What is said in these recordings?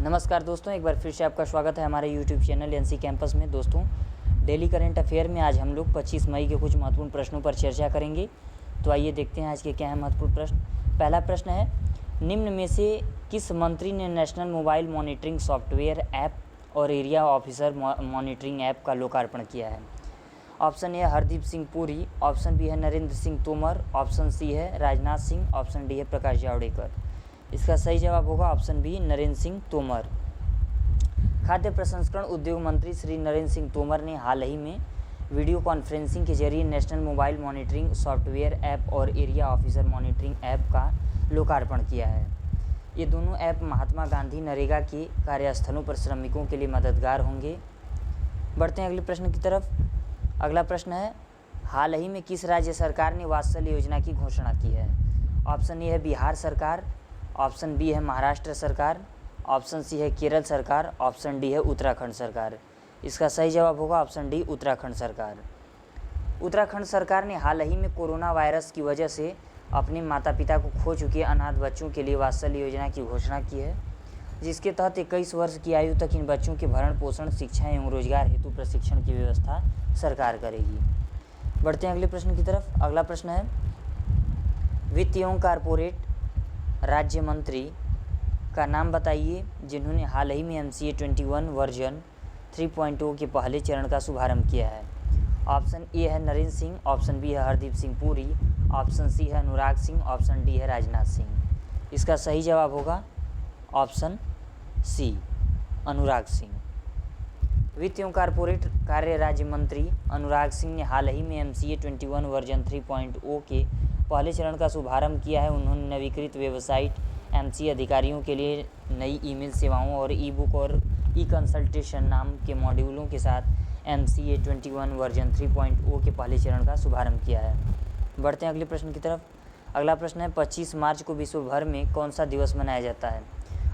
नमस्कार दोस्तों, एक बार फिर से आपका स्वागत है हमारे YouTube चैनल एनसी कैंपस में। दोस्तों, डेली करंट अफेयर में आज हम लोग 25 मई के कुछ महत्वपूर्ण प्रश्नों पर चर्चा करेंगे। तो आइए देखते हैं आज के क्या हैं महत्वपूर्ण प्रश्न। पहला प्रश्न है, निम्न में से किस मंत्री ने national mobile monitoring software app और एरिया ऑफिसर मॉनिटरिंग ऐप का लोकार्पण किया है? Option A Hardeep Singh Puri, option B है नरेंद्र सिंह तोमर, ऑप्शन सी है राजनाथ सिंह, ऑप्शन डी है प्रकाश जावड़ेकर। इसका सही जवाब होगा ऑप्शन बी नरेंद्र सिंह तोमर। खाद्य प्रसंस्करण उद्योग मंत्री श्री नरेंद्र सिंह तोमर ने हाल ही में वीडियो कॉन्फ्रेंसिंग के जरिए national mobile monitoring software app और एरिया ऑफिसर मॉनिटरिंग ऐप का लोकार्पण किया है। ये दोनों ऐप महात्मा गांधी नरेगा के कार्यस्थलों पर श्रमिकों के लिए मददगार होंगे। बढ़ते हैं अगले प्रश्न की तरफ। अगला प्रश्न है, हाल ही में किस राज्य सरकार ने वात्सल्य योजना की घोषणा की है? ऑप्शन ए है बिहार सरकार, ऑप्शन बी है महाराष्ट्र सरकार, ऑप्शन सी है केरल सरकार, ऑप्शन डी है उत्तराखंड सरकार। इसका सही जवाब होगा ऑप्शन डी उत्तराखंड सरकार। उत्तराखंड सरकार ने हाल ही में कोरोना वायरस की वजह से अपने माता पिता को खो चुके अनाथ बच्चों के लिए वात्सल्य योजना की घोषणा की है, जिसके तहत 21 वर्ष की आयु तक इन बच्चों के भरण पोषण, शिक्षा एवं रोजगार हेतु प्रशिक्षण की व्यवस्था सरकार करेगी। बढ़ते हैं अगले प्रश्न की तरफ। अगला प्रश्न है, वित्त एवं कारपोरेट राज्य मंत्री का नाम बताइए जिन्होंने हाल ही में MCA 21 वर्जन 3.0 के पहले चरण का शुभारंभ किया है? ऑप्शन ए है नरेंद्र सिंह, ऑप्शन बी है हरदीप सिंह पुरी, ऑप्शन सी है अनुराग सिंह, ऑप्शन डी है राजनाथ सिंह। इसका सही जवाब होगा ऑप्शन सी अनुराग सिंह। वित्त एवं कारपोरेट कार्य राज्य मंत्री अनुराग सिंह ने हाल ही में MCA 21 वर्जन 3.0 के पहले चरण का शुभारंभ किया है। उन्होंने नवीकृत वेबसाइट MCA अधिकारियों के लिए नई ईमेल सेवाओं और ई बुक और ई कंसल्टेशन नाम के मॉड्यूलों के साथ MCA 21 वर्जन 3.0 के पहले चरण का शुभारंभ किया है। बढ़ते हैं अगले प्रश्न की तरफ। अगला प्रश्न है, 25 मार्च को विश्व भर में कौन सा दिवस मनाया जाता है?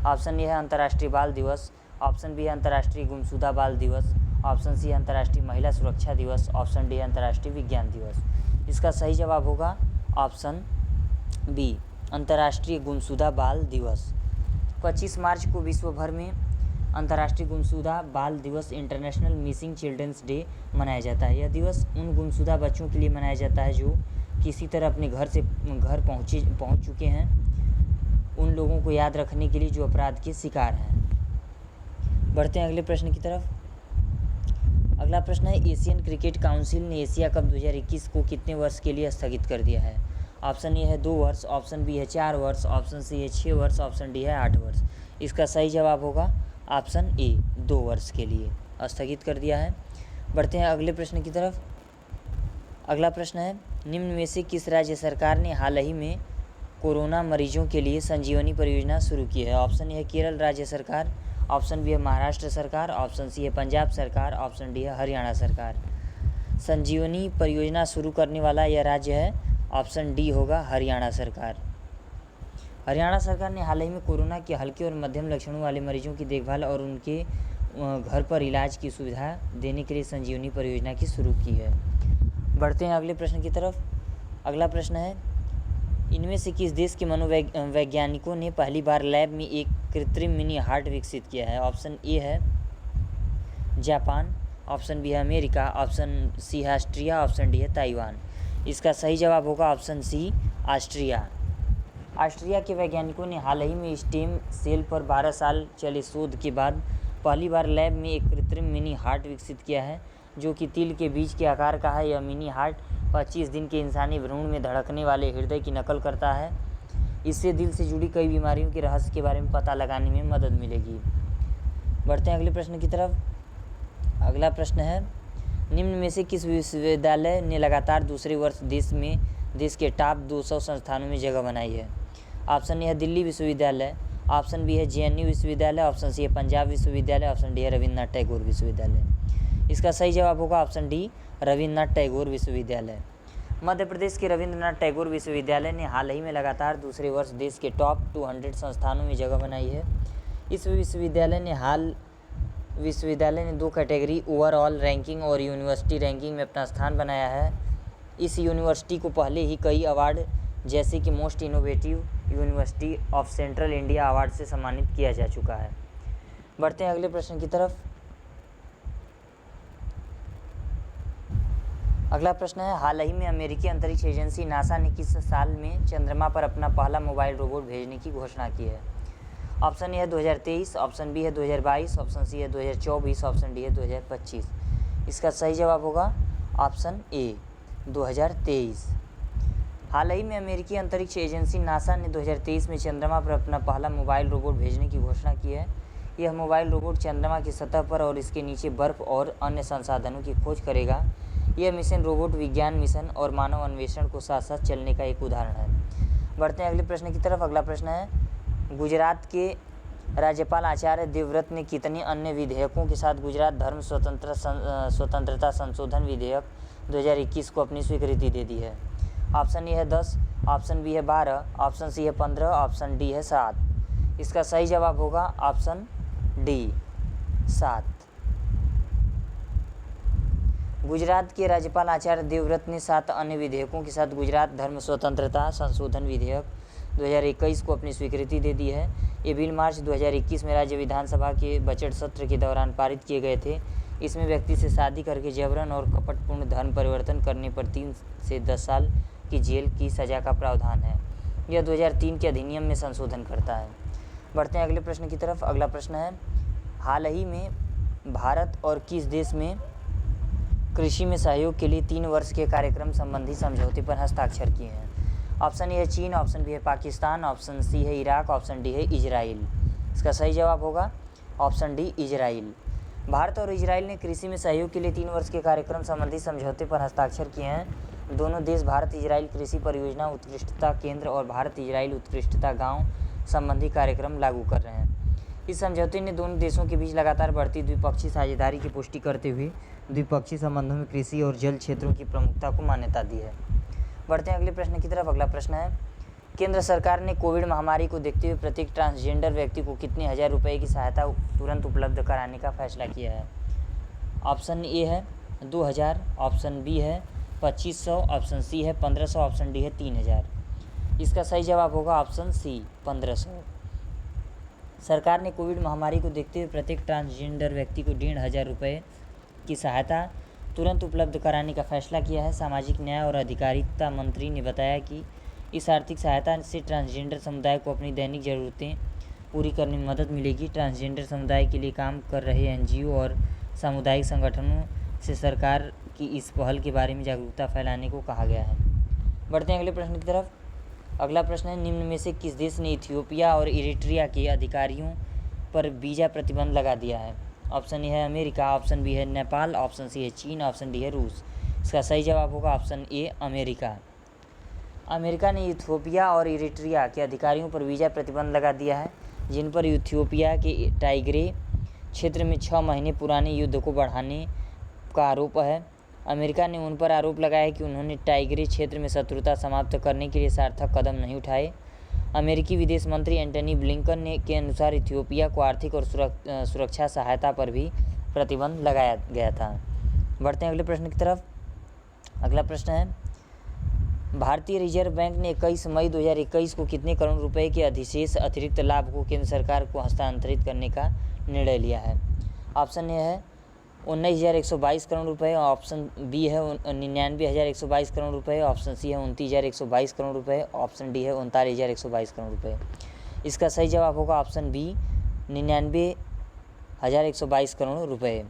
ऑप्शन ए है अंतर्राष्ट्रीय बाल दिवस, ऑप्शन बी है अंतर्राष्ट्रीय गुमशुदा बाल दिवस, ऑप्शन सी है अंतर्राष्ट्रीय महिला सुरक्षा दिवस, ऑप्शन डी है अंतर्राष्ट्रीय विज्ञान दिवस। इसका सही जवाब होगा ऑप्शन बी अंतर्राष्ट्रीय गुमशुदा बाल दिवस। 25 मार्च को विश्व भर में अंतर्राष्ट्रीय गुमशुदा बाल दिवस इंटरनेशनल मिसिंग चिल्ड्रंस डे मनाया जाता है। यह दिवस उन गुमशुदा बच्चों के लिए मनाया जाता है जो किसी तरह अपने घर पहुंच चुके हैं, उन लोगों को याद रखने के लिए जो अपराध के शिकार हैं। बढ़ते हैं अगले प्रश्न की तरफ। अगला प्रश्न है, एशियन क्रिकेट काउंसिल ने एशिया कप 2021 को कितने वर्ष के लिए स्थगित कर दिया है? ऑप्शन ए है 2 वर्ष, ऑप्शन बी है 4 वर्ष, ऑप्शन सी है 6 वर्ष, ऑप्शन डी है 8 वर्ष। इसका सही जवाब होगा ऑप्शन ए 2 वर्ष के लिए स्थगित कर दिया है। बढ़ते हैं अगले प्रश्न की तरफ। अगला प्रश्न है, निम्न में से किस राज्य सरकार ने हाल ही में कोरोना मरीजों के लिए संजीवनी परियोजना शुरू की है? ऑप्शन ए है केरल राज्य सरकार, ऑप्शन बी है महाराष्ट्र सरकार, ऑप्शन सी है पंजाब सरकार, ऑप्शन डी है हरियाणा सरकार। संजीवनी परियोजना शुरू करने वाला यह राज्य है, ऑप्शन डी होगा हरियाणा सरकार। हरियाणा सरकार ने हाल ही में कोरोना के हल्के और मध्यम लक्षणों वाले मरीजों की देखभाल और उनके घर पर इलाज की सुविधा देने के लिए संजीवनी परियोजना की शुरू की है। बढ़ते हैं अगले प्रश्न की तरफ। अगला प्रश्न है, इनमें से किस देश के मनोवैज्ञानिकों ने पहली बार लैब में एक कृत्रिम मिनी हार्ट विकसित किया है? ऑप्शन ए है जापान, ऑप्शन बी है अमेरिका, ऑप्शन सी है ऑस्ट्रिया, ऑप्शन डी है ताइवान। इसका सही जवाब होगा ऑप्शन सी ऑस्ट्रिया। ऑस्ट्रिया के वैज्ञानिकों ने हाल ही में स्टेम सेल पर 12 साल चले शोध के बाद पहली बार लैब में एक कृत्रिम मिनी हार्ट विकसित किया है, जो कि तिल के बीज के आकार का है। यह मिनी हार्ट 25 दिन के इंसानी भ्रूण में धड़कने वाले हृदय की नकल करता है। इससे दिल से जुड़ी कई बीमारियों के रहस्य के बारे में पता लगाने में मदद मिलेगी। बढ़ते हैं अगले प्रश्न की तरफ। अगला प्रश्न है, निम्न में से किस विश्वविद्यालय ने लगातार दूसरे वर्ष देश के टॉप 200 संस्थानों में जगह बनाई है? ऑप्शन ए है दिल्ली विश्वविद्यालय, ऑप्शन बी है JNU विश्वविद्यालय, ऑप्शन सी है पंजाब विश्वविद्यालय, ऑप्शन डी है रविन्द्रनाथ टैगोर विश्वविद्यालय। इसका सही जवाब होगा ऑप्शन डी रविन्द्रनाथ टैगोर विश्वविद्यालय। मध्य प्रदेश के रविन्द्रनाथ टैगोर विश्वविद्यालय ने हाल ही में लगातार दूसरे वर्ष देश के टॉप 200 संस्थानों में जगह बनाई है। इस विश्वविद्यालय ने 2 कैटेगरी ओवरऑल रैंकिंग और यूनिवर्सिटी रैंकिंग में अपना स्थान बनाया है। इस यूनिवर्सिटी को पहले ही कई अवार्ड जैसे कि most innovative university of central India award से सम्मानित किया जा चुका है। बढ़ते हैं अगले प्रश्न की तरफ। अगला प्रश्न है, हाल ही में अमेरिकी अंतरिक्ष एजेंसी नासा ने किस साल में चंद्रमा पर अपना पहला मोबाइल रोबोट भेजने की घोषणा की है? ऑप्शन ए है 2023, ऑप्शन बी है 2022, ऑप्शन सी है 2024, ऑप्शन डी है 2025। इसका सही जवाब होगा ऑप्शन ए 2023। हाल ही में अमेरिकी अंतरिक्ष एजेंसी नासा ने 2023 में चंद्रमा पर अपना पहला मोबाइल रोबोट भेजने की घोषणा की है। यह मोबाइल रोबोट चंद्रमा की सतह पर और इसके नीचे बर्फ और अन्य संसाधनों की खोज करेगा। यह मिशन रोबोट विज्ञान मिशन और मानव अन्वेषण को साथ साथ चलने का एक उदाहरण है। बढ़ते हैं अगले प्रश्न की तरफ। अगला प्रश्न है, गुजरात के राज्यपाल आचार्य देवव्रत ने कितने अन्य विधेयकों के साथ गुजरात धर्म स्वतंत्रता संशोधन विधेयक 2021 को अपनी स्वीकृति दे दी है? ऑप्शन ए है 10, ऑप्शन बी है 12, ऑप्शन सी है 15, ऑप्शन डी है 7। इसका सही जवाब होगा ऑप्शन डी 7। गुजरात के राज्यपाल आचार्य देवव्रत ने 7 अन्य विधेयकों के साथ गुजरात धर्म स्वतंत्रता संशोधन विधेयक 2021 को अपनी स्वीकृति दे दी है। ये बिल मार्च 2021 में राज्य विधानसभा के बजट सत्र के दौरान पारित किए गए थे। इसमें व्यक्ति से शादी करके जबरन और कपटपूर्ण धर्म परिवर्तन करने पर 3 से 10 साल की जेल की सज़ा का प्रावधान है। यह 2003 के अधिनियम में संशोधन करता है। बढ़ते हैं अगले प्रश्न की तरफ। अगला प्रश्न है, हाल ही में भारत और किस देश में कृषि में सहयोग के लिए 3 वर्ष के कार्यक्रम संबंधी समझौते पर हस्ताक्षर किए हैं? ऑप्शन ए है चीन, ऑप्शन बी है पाकिस्तान, ऑप्शन सी है इराक, ऑप्शन डी है इजराइल। इसका सही जवाब होगा ऑप्शन डी इजराइल। भारत और इजराइल ने कृषि में सहयोग के लिए 3 वर्ष के कार्यक्रम संबंधी समझौते पर हस्ताक्षर किए हैं। दोनों देश भारत इजराइल कृषि परियोजना उत्कृष्टता केंद्र और भारत इजराइल उत्कृष्टता गांव संबंधी कार्यक्रम लागू कर रहे हैं। इस समझौते ने दोनों देशों के बीच लगातार बढ़ती द्विपक्षीय साझेदारी की पुष्टि करते हुए द्विपक्षीय संबंधों में कृषि और जल क्षेत्रों की प्रमुखता को मान्यता दी है। बढ़ते हैं अगले प्रश्न की तरफ। अगला प्रश्न है, केंद्र सरकार ने कोविड महामारी को देखते हुए प्रत्येक ट्रांसजेंडर व्यक्ति को कितने हज़ार रुपये की सहायता तुरंत उपलब्ध कराने का फैसला किया है? ऑप्शन ए है 2000, ऑप्शन बी है 2500, ऑप्शन सी है 1500, ऑप्शन डी है 3000। इसका सही जवाब होगा ऑप्शन सी 1500। सरकार ने कोविड महामारी को देखते हुए प्रत्येक ट्रांसजेंडर व्यक्ति को 1500 रुपये की सहायता तुरंत उपलब्ध कराने का फैसला किया है। सामाजिक न्याय और अधिकारिता मंत्री ने बताया कि इस आर्थिक सहायता से ट्रांसजेंडर समुदाय को अपनी दैनिक ज़रूरतें पूरी करने में मदद मिलेगी। ट्रांसजेंडर समुदाय के लिए काम कर रहे एनजीओ और सामुदायिक संगठनों से सरकार की इस पहल के बारे में जागरूकता फैलाने को कहा गया है। बढ़ते हैं अगले प्रश्न की तरफ। अगला प्रश्न है, निम्न में से किस देश ने इथियोपिया और इरिट्रिया के अधिकारियों पर वीज़ा प्रतिबंध लगा दिया है? ऑप्शन ए है अमेरिका, ऑप्शन बी है नेपाल, ऑप्शन सी है चीन, ऑप्शन डी है रूस। इसका सही जवाब होगा ऑप्शन ए अमेरिका। अमेरिका ने इथियोपिया और इरिट्रिया के अधिकारियों पर वीज़ा प्रतिबंध लगा दिया है, जिन पर इथियोपिया के टाइग्रे क्षेत्र में 6 महीने पुराने युद्ध को बढ़ाने का आरोप है। अमेरिका ने उन पर आरोप लगाया कि उन्होंने टाइग्रे क्षेत्र में शत्रुता समाप्त करने के लिए सार्थक कदम नहीं उठाए। अमेरिकी विदेश मंत्री एंटनी ब्लिंकन के अनुसार इथियोपिया को आर्थिक और सुरक्षा सहायता पर भी प्रतिबंध लगाया गया था। बढ़ते हैं अगले प्रश्न की तरफ। अगला प्रश्न है, भारतीय रिजर्व बैंक ने 21 मई 2021 को कितने करोड़ रुपए के अधिशेष अतिरिक्त लाभ को केंद्र सरकार को हस्तांतरित करने का निर्णय लिया है? ऑप्शन ए है 19,122 करोड़ रुपए, ऑप्शन बी है 99,122 करोड़ रुपए, ऑप्शन सी है 29,122 करोड़ रुपए, ऑप्शन डी है 39,122 करोड़ रुपए। इसका सही जवाब होगा ऑप्शन बी 99,122 करोड़ रुपए।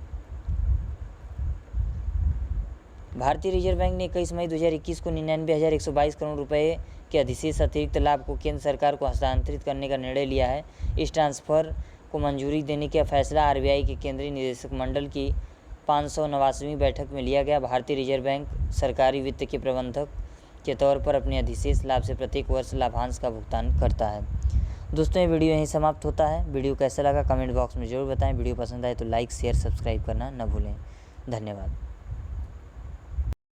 भारतीय रिजर्व बैंक ने 21 मई 2021 को 99,122 करोड़ रुपए के अधिशेष अतिरिक्त लाभ को केंद्र सरकार को हस्तांतरित करने का निर्णय लिया है। इस ट्रांसफ़र को मंजूरी देने का फैसला आरबीआई के केंद्रीय निदेशक मंडल की 589वीं बैठक में लिया गया। भारतीय रिजर्व बैंक सरकारी वित्त के प्रबंधक के तौर पर अपने अधिशेष लाभ से प्रत्येक वर्ष लाभांश का भुगतान करता है। दोस्तों, ये वीडियो यहीं समाप्त होता है। वीडियो कैसा लगा कमेंट बॉक्स में ज़रूर बताएं। वीडियो पसंद आए तो लाइक शेयर सब्सक्राइब करना न भूलें। धन्यवाद।